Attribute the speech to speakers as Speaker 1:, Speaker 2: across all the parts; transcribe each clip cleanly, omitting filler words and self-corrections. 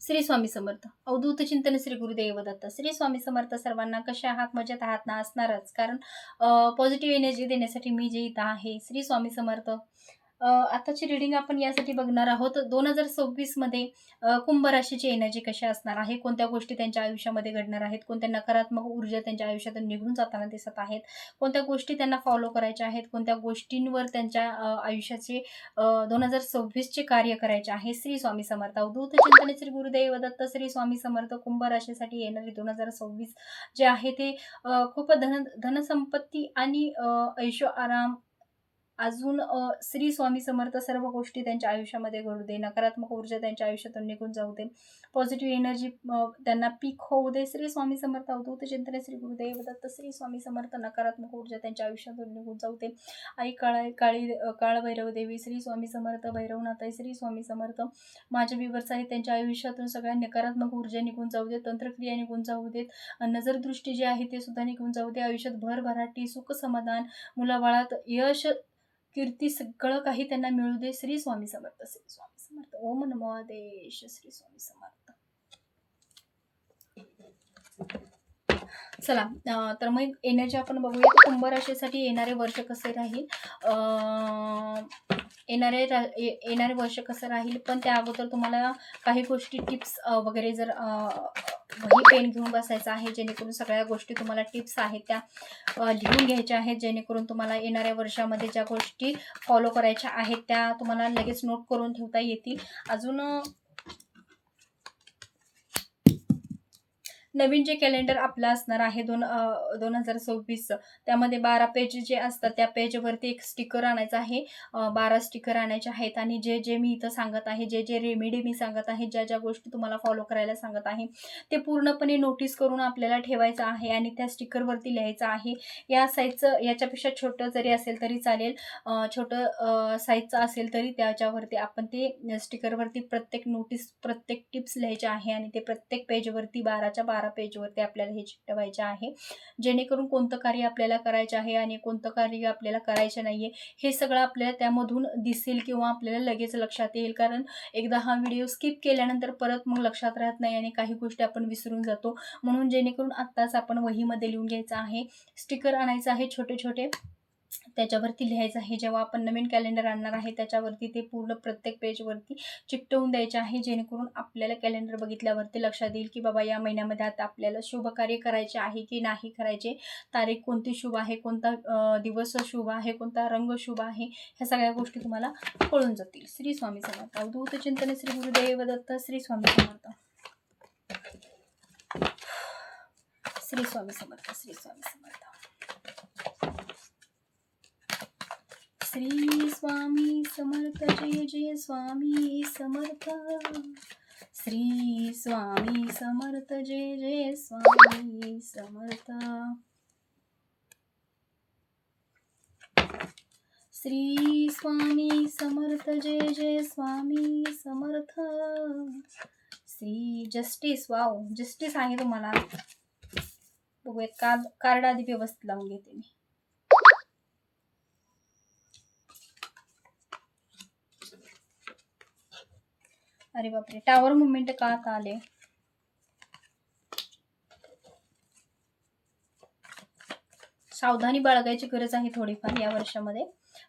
Speaker 1: श्री स्वामी समर्थ. अवधूत चिंतन श्री गुरुदेव दत्त. श्री स्वामी समर्थ. सर्वांना कशा आहात? मजेत आहात ना? असणारच, कारण पॉझिटिव्ह एनर्जी देण्यासाठी मी जे इथं आहे. श्री स्वामी समर्थ. आताची रीडिंग आपण यासाठी बघणार आहोत. 2026 मध्ये कुंभ राशीची एनर्जी कशी असणार आहे, कोणत्या गोष्टी त्यांच्या आयुष्यामध्ये घडणार आहेत, कोणत्या नकारात्मक ऊर्जा त्यांच्या आयुष्यातून निघून जाताना दिसत आहेत, कोणत्या गोष्टी त्यांना फॉलो करायच्या आहेत, कोणत्या गोष्टींवर त्यांच्या आयुष्याचे 2026चे कार्य करायचे आहे. श्री स्वामी समर्थ. अवधूत चिंतन श्री गुरुदेव दत्त. श्री स्वामी समर्थ. कुंभ राशीसाठी येणारी 2026 जे आहे ते खूप धनसंपत्ती आणि ऐशो आराम, अजून श्री स्वामी समर्थ सर्व गोष्टी त्यांच्या आयुष्यामध्ये घडू दे. नकारात्मक ऊर्जा त्यांच्या आयुष्यातून निघून जाऊ दे. पॉझिटिव्ह एनर्जी त्यांना पीक होऊ दे. श्री स्वामी समर्थ. अवधूत चिंतन श्री गुरुदेव दत्त. श्री स्वामी समर्थ. नकारात्मक ऊर्जा त्यांच्या आयुष्यातून निघून जाऊ दे. आई काळ भैरव देवी. श्री स्वामी समर्थ. भैरवनाथ आहे. श्री स्वामी समर्थ. माझे व्ह्यूअर्स आहेत, त्यांच्या आयुष्यातून सगळ्या नकारात्मक ऊर्जा निघून जाऊ देत, तंत्रक्रिया निघून जाऊ देत, नजरदृष्टी जी आहे ते सुद्धा निघून जाऊ दे. आयुष्यात भरभराटी, सुख समाधान, मुलाबाळात यश, कीर्ती, सगळं काही त्यांना मिळू दे. श्री स्वामी समर्थ. श्री स्वामी समर्थ. ओम नमो देश. श्री स्वामी समर्थ. चला, तर मग एनर्जी आपण बघूया. कुंभ राशीसाठी येणारे वर्ष कसे राहील, येणारे वर्ष कसं राहील. पण त्या अगोदर तुम्हाला काही गोष्टी टिप्स वगैरे, जर वही पेन घेऊन बसायचं आहे, जेणेकरून सगळ्या गोष्टी तुम्हाला टिप्स आहेत त्या लिहून घ्यायच्या आहेत, जेणेकरून तुम्हाला येणाऱ्या वर्षामध्ये ज्या गोष्टी फॉलो करायच्या आहेत त्या तुम्हाला लगेच नोट करून ठेवता येतील. अजून नवीन जे कॅलेंडर आपलं असणार आहे 2026, त्यामध्ये 12 पेज जे असतात त्या पेजवरती एक स्टिकर आणायचं आहे. 12 स्टिकर आणायचे आहेत. आणि जे मी इथं सांगत आहे, जे रेमेडी मी सांगत आहे, ज्या गोष्टी तुम्हाला फॉलो करायला सांगत आहे, ते पूर्णपणे नोटीस करून आपल्याला ठेवायचं आहे आणि त्या स्टिकरवरती लिहायचं आहे. या साईजचं, याच्यापेक्षा छोटं जरी असेल तरी चालेल, छोटं साईजचं असेल तरी त्याच्यावरती आपण ते स्टिकरवरती प्रत्येक नोटीस, प्रत्येक टिप्स लिहायचे आहे आणि ते प्रत्येक पेजवरती 12च्या 12 पेजवरती आपल्याला हे चिकटवायचे आहे, जेणेकरून कोणतं कार्य आपल्याला करायचं आहे आणि कोणतं कार्य आपल्याला करायचं नाहीये हे सगळं आपल्याला त्यामधून दिसेल किंवा आपल्याला लगेच लक्षात येईल. कारण एकदा हा व्हिडिओ स्किप केल्यानंतर परत मग लक्षात राहत नाही आणि काही गोष्टी आपण विसरून जातो. म्हणून जेणेकरून आत्ताच आपण वहीमध्ये लिहून घ्यायचं आहे. स्टिकर आणायचं आहे छोटे छोटे, त्याच्यावरती लिहायचं आहे. जेव्हा आपण नवीन कॅलेंडर आणणार आहे त्याच्यावरती ते पूर्ण प्रत्येक पेजवरती चिकटवून द्यायचे आहे, जेणेकरून आपल्याला कॅलेंडर बघितल्यावरती लक्षात येईल की बाबा या महिन्यामध्ये आता आपल्याला शुभ कार्य करायचे आहे की नाही करायचे, तारीख कोणती शुभ आहे, कोणता दिवस शुभ आहे, कोणता रंग शुभ आहे, ह्या सगळ्या गोष्टी तुम्हाला कळून जातील. श्री स्वामी समर्थ. अवधूत चिंतन श्री गुरुदेव दत्त. श्री स्वामी समर्थ. श्री स्वामी समर्थ. श्री स्वामी समर्थ. श्री स्वामी समर्थ. जय जय स्वामी समर्थ. श्री स्वामी समर्थ. जय जय स्वामी समर्थ. श्री स्वामी समर्थ. जय जय Swami Samarth. Shri justice. Wow, justice आहे तुम्हाला. बघूयात, कार्ड आधी व्यवस्थित लावून घेते मी. अरे बापरे, टावर मुवमेंट का आता आले? सावधानी बाळगायची गरज आहे थोडीफार या वर्षामध्ये,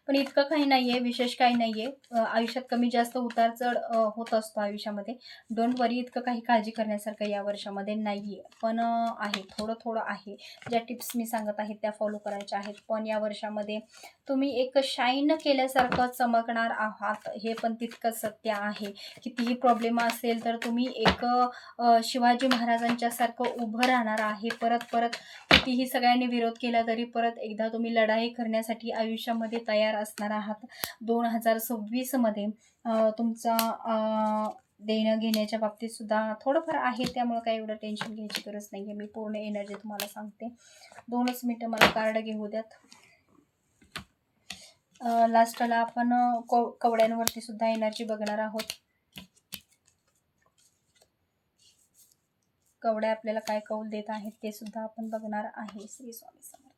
Speaker 1: पण इतकं काही नाहीये, विशेष काही नाहीये. आयुष्यात कमी जास्त उतार चढ होत असतो आयुष्यामध्ये. डोंट वरी, इतकं काही काळजी करण्यासारखं या वर्षामध्ये नाहीये, पण आहे, थोडं थोडं आहे. ज्या टिप्स मी सांगत आहे त्या फॉलो करायच्या आहेत. पण या वर्षामध्ये तुम्ही एक शाईन केल्यासारखं चमकणार आहात, हे पण तितकंच सत्य आहे. कितीही प्रॉब्लेम असेल तर तुम्ही एक शिवाजी महाराजांच्या सारखं उभं राहणार आहे. परत परत कितीही सगळ्यांनी विरोध केला तरी परत एकदा तुम्ही लढाई करण्यासाठी आयुष्यामध्ये तयार असणार आहात. 2026 मध्ये तुमचा देणं घेण्याच्या बाबतीत सुद्धा थोडंफार आहे, त्यामुळे काही एवढं टेन्शन घ्यायची गरज नाही आहे. मी पूर्ण एनर्जी तुम्हाला सांगते. 2च मिनिटं मला कार्ड घेऊ द्यात. लास्टला आपण कवड्यांवरती सुद्धा एनर्जी बघणार आहोत. कवड्या आपल्याला काय कौल देत आहेत ते सुद्धा आपण बघणार आहे. श्री स्वामी समर्थ.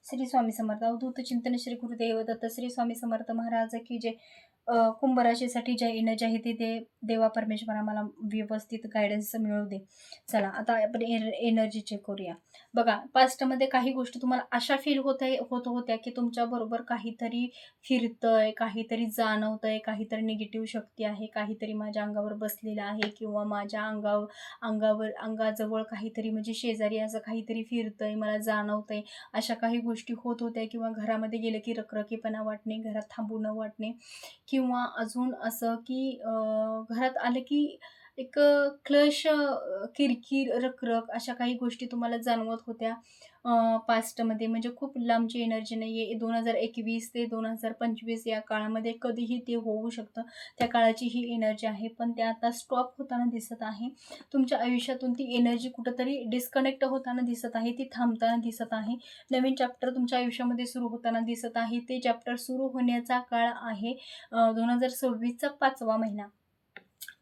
Speaker 1: श्री स्वामी समर्थ. अवधूत चिंतन श्री गुरुदेव दत्त. श्री स्वामी समर्थ महाराज की जय. कुंभ राशीसाठी जय येणं जे आहे ते देवा परमेश्वरा मला व्यवस्थित गायडन्स मिळू दे. चला आता आपण एनर्जी चेक करूया. बघा, पास्टमध्ये काही गोष्टी तुम्हाला अशा फील होत होत्या की तुमच्याबरोबर काहीतरी फिरतंय, काहीतरी जाणवतंय, काहीतरी निगेटिव्ह शक्ती आहे, काहीतरी माझ्या अंगावर बसलेलं आहे किंवा माझ्या अंगाजवळ काहीतरी म्हणजे शेजारी असं काहीतरी फिरतंय, मला जाणवतंय. अशा काही गोष्टी होत होत्या किंवा घरामध्ये गेलं की रखरखीपणा वाटणे, घरात थांबू न वाटणे किंवा अजून असं की घरात आलं की एक क्लश, किरकिर, रखरख अशा काही गोष्टी तुम्हाला जाणवत होत्या पास्टमध्ये. म्हणजे खूप लांबची एनर्जी नाही आहे. 2021 ते 2025 या काळामध्ये कधीही ते होऊ शकतं. त्या काळाची ही एनर्जी आहे, पण ते आता स्टॉप होताना दिसत आहे. तुमच्या आयुष्यातून ती एनर्जी कुठंतरी डिस्कनेक्ट होताना दिसत आहे, ती थांबताना दिसत आहे. नवीन चॅप्टर तुमच्या आयुष्यामध्ये सुरू होताना दिसत आहे. ते चॅप्टर सुरू होण्याचा काळ आहे 2026चा 5वा महिना.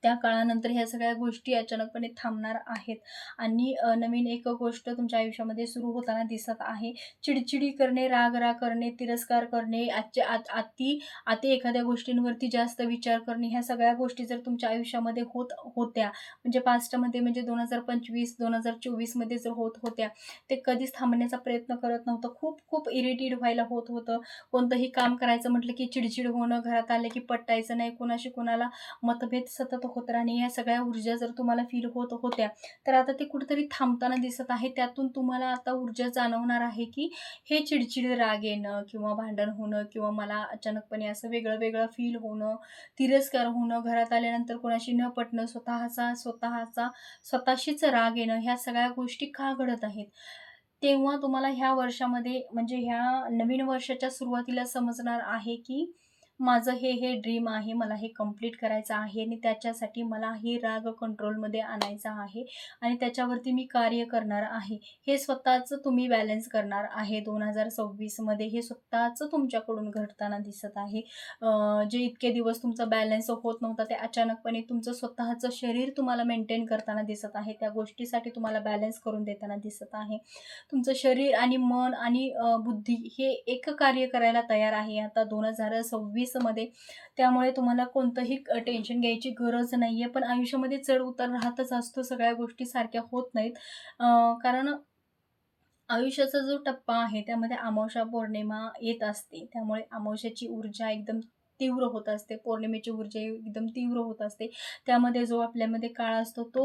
Speaker 1: त्या काळानंतर ह्या सगळ्या गोष्टी अचानकपणे थांबणार आहेत आणि नवीन एक गोष्ट तुमच्या आयुष्यामध्ये सुरू होताना दिसत आहे. चिडचिडी करणे, राग करणे, तिरस्कार करणे, अति एखाद्या गोष्टींवरती जास्त विचार करणे, ह्या सगळ्या गोष्टी जर तुमच्या आयुष्यामध्ये होत होत्या म्हणजे पास्टमध्ये म्हणजे 2025-2024मध्ये जर होत होत्या, ते कधीच थांबण्याचा प्रयत्न करत नव्हतं. खूप खूप इरिटेट व्हायला होत होतं. कोणतंही काम करायचं म्हटलं की चिडचिड होणं, घरात आलं की पटायचं नाही, कोणाशी कोणाला मतभेद सतत होत राहणे, ह्या सगळ्या ऊर्जा जर तुम्हाला फील होत होत्या तर आता ते कुठेतरी थांबताना दिसत आहे. त्यातून तुम्हाला आता ऊर्जा जाणवणार आहे की हे चिडचिड, राग येणं किंवा भांडण होणं किंवा मला अचानकपणे असं वेगळं वेगळं फील होणं, तिरस्कार होणं, घरात आल्यानंतर कोणाशी न पटणं, स्वतःशीच राग येणं, ह्या सगळ्या गोष्टी का घडत आहेत. तेव्हा तुम्हाला ह्या वर्षामध्ये म्हणजे ह्या नवीन वर्षाच्या सुरुवातीला समजणार आहे की माझं हे ड्रीम आहे, मला हे कंप्लीट करायचं आहे आणि त्याच्यासाठी मला हे राग कंट्रोलमध्ये आणायचा आहे आणि त्याच्यावरती मी कार्य करणार आहे. हे स्वतःचं तुम्ही बॅलन्स करणार आहे 2026मध्ये. हे स्वतःचं तुमच्याकडून घडताना दिसत आहे. जे इतके दिवस तुमचा बॅलन्स होत नव्हता, ते अचानकपणे तुमचं स्वतःचं शरीर तुम्हाला मेंटेन करताना दिसत आहे. त्या गोष्टीसाठी तुम्हाला बॅलन्स करून देताना दिसत आहे. तुमचं शरीर आणि मन आणि बुद्धी हे एक कार्य करायला तयार आहे आता 2026मध्ये. त्यामुळे तुम्हाला कोणतंही टेन्शन घ्यायची गरज नाही आहे. पण आयुष्यामध्ये चढ-उतार राहतच असतो. सगळ्या गोष्टी सारख्या होत नाहीत. कारण आयुष्याचा जो टप्पा आहे त्यामध्ये अमावस्या, पौर्णिमा येत असते. त्यामुळे अमावस्याची ऊर्जा एकदम तीव्र होत असते. पौर्णिमेची ऊर्जा एकदम तीव्र होत असते. त्यामध्ये जो आपल्यामध्ये काळ असतो तो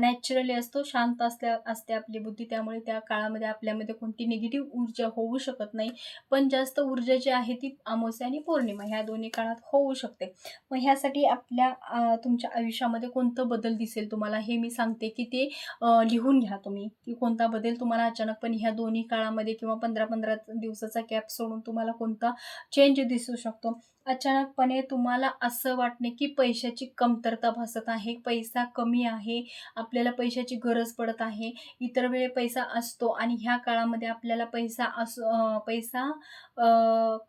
Speaker 1: नॅचरली असतो. शांत असते आपली बुद्धी. त्यामुळे त्या काळामध्ये आपल्यामध्ये कोणती निगेटिव्ह ऊर्जा होऊ शकत नाही. पण जास्त ऊर्जा जी आहे ती अमावस्या आणि पौर्णिमा ह्या दोन्ही काळात होऊ शकते. मग ह्यासाठी तुमच्या आयुष्यामध्ये कोणतं बदल दिसेल तुम्हाला हे मी सांगते की ते लिहून घ्या तुम्ही की कोणता बदल तुम्हाला अचानकपणे ह्या दोन्ही काळामध्ये किंवा 15-15 दिवसाचा गॅप सोडून तुम्हाला कोणता चेंज दिसू शकतो. अचानकपणे तुम्हाला असं वाटणे की पैशाची कमतरता भासत आहे, पैसा कमी आहे, आपल्याला पैशाची गरज पडत आहे. इतर वेळी पैसा असतो आणि ह्या काळामध्ये आपल्याला पैसा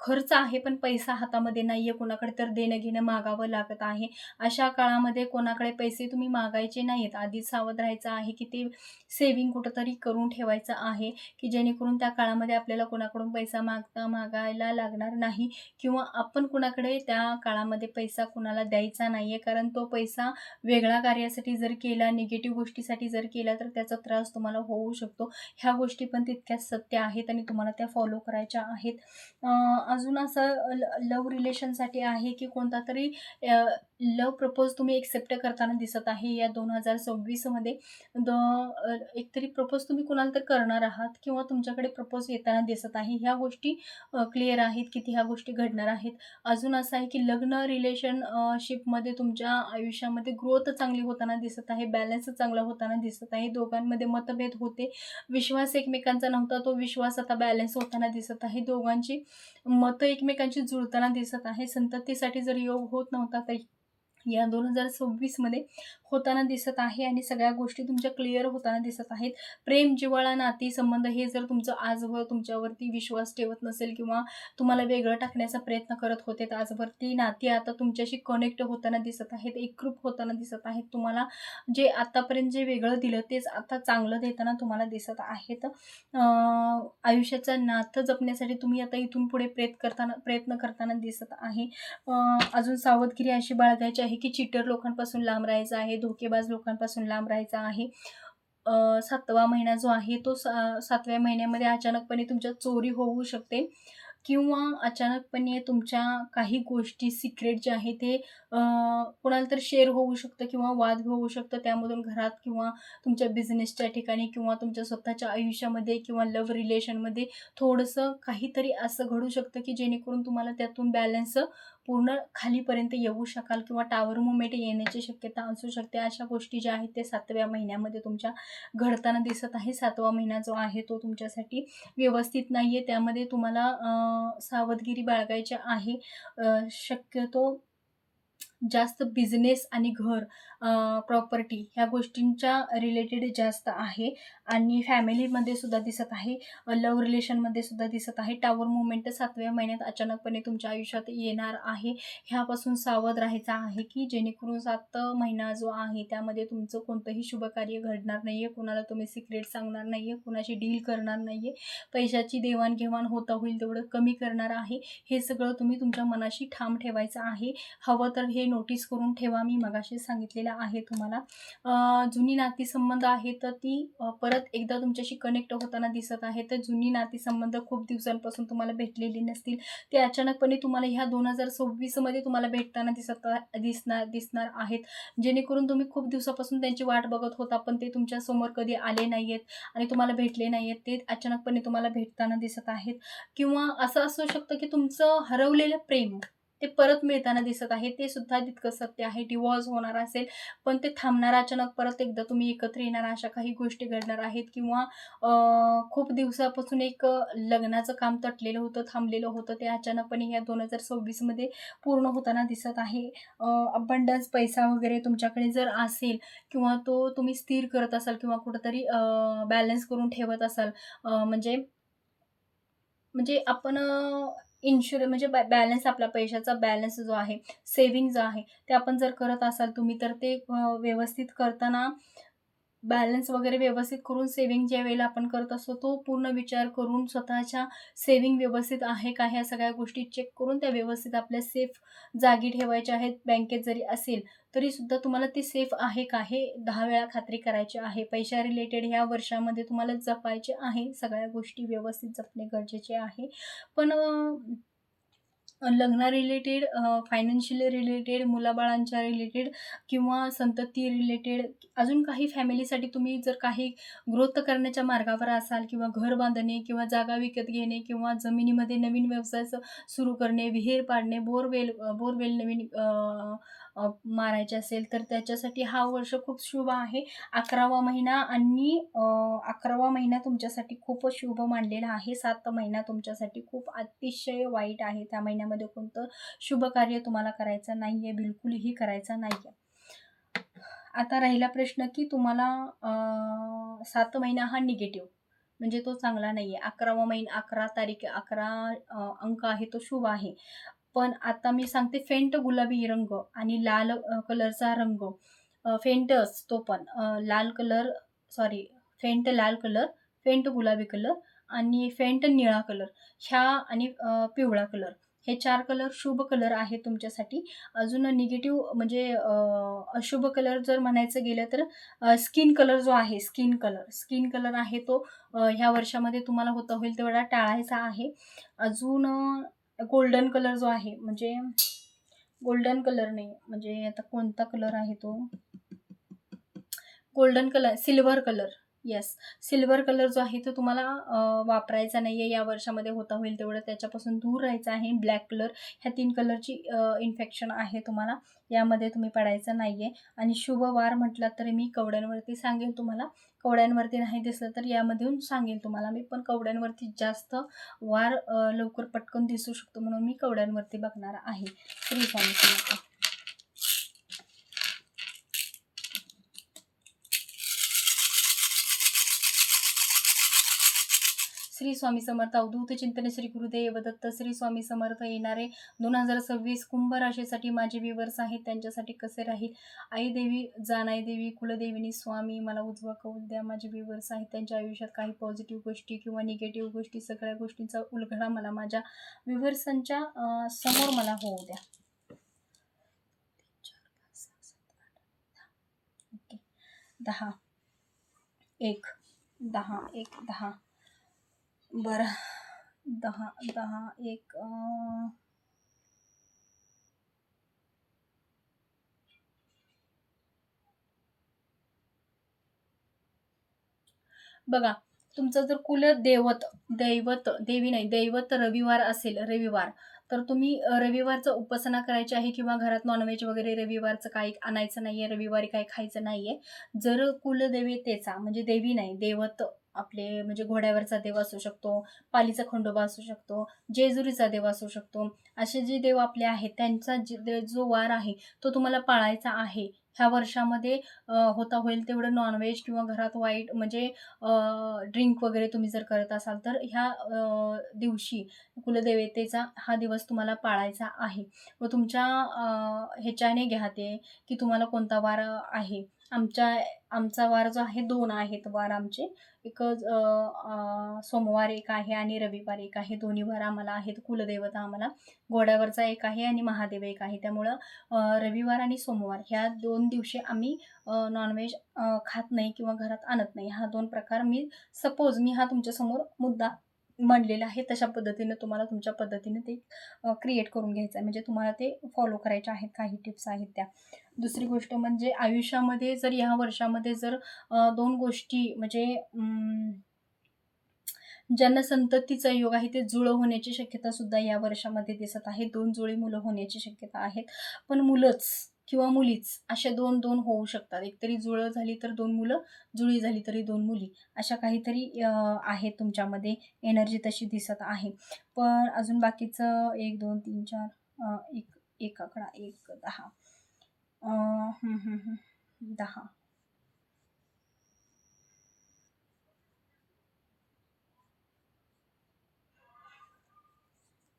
Speaker 1: खर्च आहे पण पैसा हातामध्ये नाही आहे. कोणाकडे तर देणं घेणं मागावं लागत आहे. अशा काळामध्ये कोणाकडे पैसे तुम्ही मागायचे नाहीत. आधीच सावध राहायचं आहे की ते सेव्हिंग कुठंतरी करून ठेवायचं आहे की जेणेकरून त्या काळामध्ये आपल्याला कोणाकडून पैसा मागायला लागणार नाही किंवा आपण कुणाकडे त्या काळामध्ये पैसा कुणाला द्यायचा नाही आहे. कारण तो पैसा वेगळ्या कार्यासाठी जर केला, निगेटिव्ह गोष्टीसाठी जर केला तर त्याचा त्रास तुम्हाला होऊ शकतो. ह्या गोष्टी पण तितक्याच सत्य आहेत आणि तुम्हाला त्या फॉलो करायच्या आहेत. अजून असं लव्ह रिलेशनसाठी आहे की कोणता तरी लव्ह प्रपोज तुम्ही एक्सेप्ट करताना दिसत आहे या 2026मध्ये. एकतरी प्रपोज तुम्ही कुणाला तर करणार आहात किंवा तुमच्याकडे प्रपोज येताना दिसत आहे. ह्या गोष्टी क्लिअर आहेत की ह्या गोष्टी घडणार आहेत. अजून असं आहे की लग्न रिलेशनशिपमध्ये तुमच्या आयुष्यामध्ये ग्रोथ चांगली होताना दिसत आहे, बॅलन्स चांगला होताना दिसत आहे. दोघांमध्ये मतभेद होते, विश्वास एकमेकांचा नव्हता, तो विश्वास आता बॅलन्स होताना दिसत आहे. दोघांची मतं एकमेकांची जुळताना दिसत आहे. संततीसाठी जर योग होत नव्हता या 2026 मध्ये होताना दिसत आहे आणि सगळ्या गोष्टी तुमच्या क्लिअर होताना दिसत आहेत. प्रेम, जिव्हाळा, नाती, संबंध हे जर तुमचं आजवर तुमच्यावरती विश्वास ठेवत नसेल किंवा तुम्हाला वेगळं टाकण्याचा प्रयत्न करत होते, तर आजवर ती नाती आता तुमच्याशी कनेक्ट होताना दिसत आहेत, एकरूप होताना दिसत आहेत. तुम्हाला जे आतापर्यंत जे वेगळं दिलं तेच आता चांगलं देताना तुम्हाला दिसत आहेत. आयुष्याचं नातं जपण्यासाठी तुम्ही आता इथून पुढे प्रयत्न करताना दिसत आहे. अजून सावधगिरी अशी बाळगायची आहे की चीटर लोकांपासून लांब राहायचं आहे, धोकेबाज लोकांपासून लांब राहायचं आहे. 7वा महिना जो आहे तो 7व्या महिन्यामध्ये अचानकपणे तुमच्या चोरी होऊ शकते किंवा अचानकपणे तुमच्या काही गोष्टी सिक्रेट जे आहे ते कोणाला तरी शेअर होऊ शकतं किंवा वाद होऊ शकतं. त्यामधून घरात किंवा तुमच्या बिझनेसच्या ठिकाणी किंवा तुमच्या स्वतःच्या आयुष्यामध्ये किंवा लव्ह रिलेशनमध्ये थोडंसं काहीतरी असं घडू शकतं की जेणेकरून तुम्हाला त्यातून बॅलन्स पूर्ण खालीपर्यंत येऊ शकाल किंवा टॉवर मूव्हमेंट येण्याची शक्यता असू शकते. अशा गोष्टी ज्या आहेत ते 7व्या महिन्यामध्ये तुमच्या घडताना दिसत आहे. 7वा महिना जो आहे तो तुमच्यासाठी व्यवस्थित नाही आहे. त्यामध्ये तुम्हाला सावधगिरी बाळगायची आहे. शक्यतो जास्त बिझनेस आणि घर, प्रॉपर्टी ह्या गोष्टींच्या रिलेटेड जास्त आहे आणि फॅमिलीमध्ये सुद्धा दिसत आहे. लव्ह रिलेशनमध्ये सुद्धा दिसत आहे. टॉवर मूव्हमेंट 7व्या महिन्यात अचानकपणे तुमच्या आयुष्यात येणार आहे. ह्यापासून सावध राहायचं आहे की जेणेकरून 7 महिना जो आहे त्यामध्ये तुमचं कोणतंही शुभकार्य घडणार नाही आहे. कुणाला तुम्ही सिक्रेट सांगणार नाही आहे, कुणाशी डील करणार नाही आहे, पैशाची देवाणघेवाण होता होईल तेवढं कमी करणार आहे. हे सगळं तुम्ही तुमच्या मनाशी ठाम ठेवायचं आहे. हवं तर हे नोटीस करून ठेवा, मी मगाशी सांगितलेलं आहे तुम्हाला. जुनी नातीसंबंध आहे तर ती परत एकदा तुमच्याशी कनेक्ट होताना दिसत आहे. तर जुनी नातीसंबंध खूप दिवसांपासून तुम्हाला भेटलेली नसतील, ते अचानकपणे तुम्हाला ह्या 2026 मध्ये तुम्हाला भेटताना दिसणार आहेत. जेणेकरून तुम्ही खूप दिवसापासून त्यांची वाट बघत होता पण ते तुमच्या समोर कधी आले नाहीयेत आणि तुम्हाला भेटले नाहीयेत, ते अचानकपणे तुम्हाला भेटताना दिसत आहेत. किंवा असं असू शकतं की तुमचं हरवलेलं प्रेम ते परत मिळताना दिसत आहे. ते सुद्धा तितकं सत्य आहे. डिव्हॉर्स होणार असेल पण ते थांबणार, अचानक परत एकदा तुम्ही एकत्र येणार, अशा काही गोष्टी घडणार आहेत. किंवा खूप दिवसापासून एक लग्नाचं काम तटलेलं होतं, थांबलेलं होतं, ते अचानकपणे ह्या 2026 मध्ये पूर्ण होताना दिसत आहे. अबंडन्स पैसा वगैरे तुमच्याकडे जर असेल किंवा तो तुम्ही स्थिर करत असाल किंवा कुठंतरी बॅलन्स करून ठेवत असाल, म्हणजे म्हणजे आपण म्हणजे बॅलन्स, आपला पैशाचा बॅलन्स जो आहे, सेव्हिंग जो आहे, ते आपण जर करत असाल तुम्ही, तर ते व्यवस्थित करताना बॅलन्स वगैरे व्यवस्थित करून सेव्हिंग ज्या वेळेला आपण करत असतो, तो पूर्ण विचार करून स्वतःच्या सेव्हिंग व्यवस्थित आहे का, ह्या सगळ्या गोष्टी चेक करून त्या व्यवस्थित आपल्या सेफ जागी ठेवायच्या आहेत. बँकेत जरी असेल तरीसुद्धा तुम्हाला ती सेफ आहे का, हे 10 वेळा खात्री करायची आहे. पैशा रिलेटेड ह्या वर्षामध्ये तुम्हाला जपायचे आहे. सगळ्या गोष्टी व्यवस्थित जपणे गरजेचे आहे. पण लग्ना रिलेटेड, फायनान्शियल रिलेटेड, मुलाबाळांच्या रिलेटेड किंवा संतती रिलेटेड, अजून काही फॅमिलीसाठी तुम्ही जर काही ग्रोथ करण्याच्या मार्गावर असाल किंवा घर बांधणे किंवा जागा विकत घेणे किंवा जमिनीमध्ये नवीन व्यवसाय सुरू करणे, विहीर पाडणे, बोरवेल नवीन मारायचे असेल तर त्याच्यासाठी हा वर्ष खूप शुभ आहे. 11वा महिना आणि 11वा महिना तुमच्यासाठी खूपच शुभ मानलेला आहे. 7 महिना तुमच्यासाठी खूप अतिशय वाईट आहे. त्या महिन्यामध्ये कोणतं शुभ कार्य तुम्हाला करायचं नाहीये, बिलकुलही करायचं नाहीये. आता राहिला प्रश्न की तुम्हाला 7 महिना हा निगेटिव्ह, म्हणजे तो चांगला नाहीये. 11वा महिना, 11 तारीख, 11 अंक आहे तो शुभ आहे. पण आता मी सांगते फेंट गुलाबी रंग आणि लाल कलरचा रंग, फेंट असतो पण लाल कलर, सॉरी, फेंट लाल कलर, फेंट गुलाबी कलर आणि फेंट निळा कलर, ह्या आणि पिवळा कलर, हे 4 कलर शुभ कलर आहेत तुमच्यासाठी. अजून निगेटिव्ह म्हणजे अशुभ कलर जर म्हणायचं गेलं तर स्किन कलर जो आहे, स्किन कलर आहे तो ह्या वर्षामध्ये तुम्हाला होता होईल तेवढा टाळायचा आहे. अजून गोल्डन कलर जो आहे, म्हणजे गोल्डन कलर नाही, म्हणजे आता कोणता कलर आहे तो, golden colour, silver colour, yes, silver colour जो आहे तो तुम्हाला वापरायचा नाहीये या वर्षामध्ये. होता होईल तेवढं त्याच्यापासून दूर राहायचं आहे. ब्लॅक कलर, ह्या 3 कलरची इन्फेक्शन आहे तुम्हाला, यामध्ये तुम्ही पडायचं नाहीये. आणि शुभ वार म्हटला तरी मी कवड्यांवरती सांगेल तुम्हाला, कवड्यांवरती नाही दिसलं तर यामधून सांगेल तुम्हाला मी, पण कवड्यांवरती जास्त वार लवकर पटकन दिसू शकतो म्हणून मी कवड्यांवरती बघणार आहे. श्री स्वामी समर्थ. श्री स्वामी समर्थ. अवधूत चिंतन श्री गुरुदेव दत्त. श्री स्वामी समर्थ. येणारे 2026 कुंभ राशीसाठी माझे व्ह्यूअर्स आहेत त्यांच्यासाठी कसे राहील. आई देवी, जानाई देवी, कुलदेविनी स्वामी मला उजवा कौल द्या. माझे व्ह्यूअर्स आहेत त्यांच्या आयुष्यात काही पॉझिटिव्ह गोष्टी किंवा निगेटिव्ह गोष्टी, सगळ्या गोष्टींचा उलगडा मला माझ्या व्ह्यूअर्सांच्या समोर मला होऊ द्या. ओके. 10 1 10 1 10. बरं, 10 10 1 बघा, तुमचं जर देवी नाही, दैवत रविवार असेल, रविवार, तर तुम्ही रविवारचं उपासना करायची आहे किंवा घरात नॉनव्हेज वगैरे रविवारचं काही आणायचं नाहीये, रविवारी काही खायचं नाहीये. जर कुलदेवतेचा म्हणजे देवी नाही, दैवत आपले म्हणजे घोड्यावरचा देव असू शकतो, पालीचा खंडोबा असू शकतो, जेजुरीचा देव असू शकतो. असे जे देव आपले आहेत त्यांचा जो वार आहे तो तुम्हाला पाळायचा आहे. ह्या वर्षामध्ये होता होईल तेवढं नॉनव्हेज किंवा घरात वाईट म्हणजे ड्रिंक वगैरे तुम्ही जर करत असाल तर ह्या दिवशी कुलदेवतेचा हा दिवस तुम्हाला पाळायचा आहे. व तुमच्या ह्याच्याने घ्या ते की तुम्हाला कोणता वार आहे. आमचा वार जो आहे 2 आहेत वार आमचे. एक सोमवार एक आहे आणि रविवार एक आहे. दोन्ही वार आम्हाला आहेत. कुलदेवता आम्हाला घोड्यावरचा एक आहे आणि महादेव एक आहे. त्यामुळं रविवार आणि सोमवार ह्या 2 दिवशी आम्ही नॉनव्हेज खात नाही किंवा घरात आणत नाही. हा 2 प्रकार मी हा तुमच्यासमोर मुद्दा मांडलेला आहे. तशा पद्धतीने तुम्हाला तुमच्या पद्धतीने ते क्रिएट करून घ्यायचं आहे. म्हणजे तुम्हाला ते फॉलो करायचे आहेत. काही टिप्स आहेत त्या. दुसरी गोष्ट म्हणजे आयुष्यामध्ये जर ह्या वर्षामध्ये जर 2 गोष्टी म्हणजे ज्यांना संततीचा योग आहे ते जुळं होण्याची शक्यता सुद्धा या वर्षामध्ये दिसत आहे. 2 जुळी मुलं होण्याची शक्यता आहेत. पण मुलंच किंवा मुलीच अशा 2 होऊ शकतात. एकतरी जुळं झाली तर 2 मुलं, जुळी झाली तरी 2 मुली. अशा काहीतरी आहेत तुमच्यामध्ये, एनर्जी तशी दिसत आहे. पण अजून बाकीचं 1 2 3 4 एक 11 1 10 10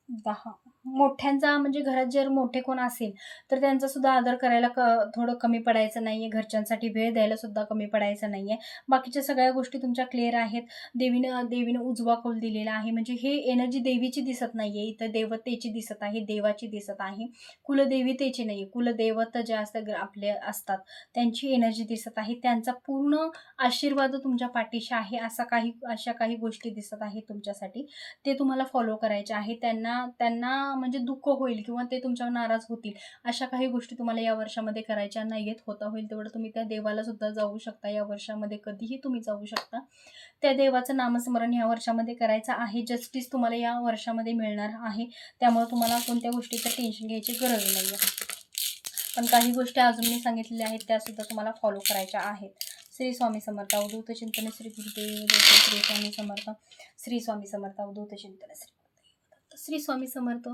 Speaker 1: 10 मोठ्यांचा म्हणजे घरात जर मोठे कोण असेल तर त्यांचा सुद्धा आदर करायला थोडं कमी पडायचं नाहीये. घरच्यांसाठी वेळ द्यायला सुद्धा कमी पडायचं नाहीये. बाकीच्या सगळ्या गोष्टी तुमच्या क्लिअर आहेत. देवीनं उजवा कौल दिलेला आहे. म्हणजे हे एनर्जी देवीची दिसत नाहीये, इथं देवतेची दिसत आहे, देवाची दिसत आहे. कुलदेवतेची नाही, कुलदेवत जे असतात आपले असतात त्यांची एनर्जी दिसत आहे. त्यांचा पूर्ण आशीर्वाद तुमच्या पाठीशी आहे. अशा काही गोष्टी दिसत आहेत तुमच्यासाठी. ते तुम्हाला फॉलो करायचे आहे. त्यांना म्हणजे दुःख होईल किंवा ते तुमच्यावर नाराज होतील अशा काही गोष्टी तुम्हाला या वर्षामध्ये करायच्या नाहीयेत. होता होईल तेवढं तुम्ही त्या देवाला सुद्धा जाऊ शकता. या वर्षामध्ये कधीही तुम्ही जाऊ शकता. त्या देवाचं नामस्मरण या वर्षामध्ये करायचं आहे. जस्टिस तुम्हाला या वर्षामध्ये मिळणार आहे. त्यामुळे तुम्हाला कोणत्या गोष्टीचं टेन्शन घ्यायची गरज नाहीये. पण काही गोष्टी अजून मी सांगितलेल्या आहेत त्या सुद्धा तुम्हाला फॉलो करायच्या आहेत. श्री स्वामी समर्थ. अवधूत चिंतन श्री गुरुदेव दत्त. श्री स्वामी समर्थ. श्री स्वामी समर्थ. अवधूत चिंतन श्री गुरुदेव दत्त. श्री स्वामी समर्थ.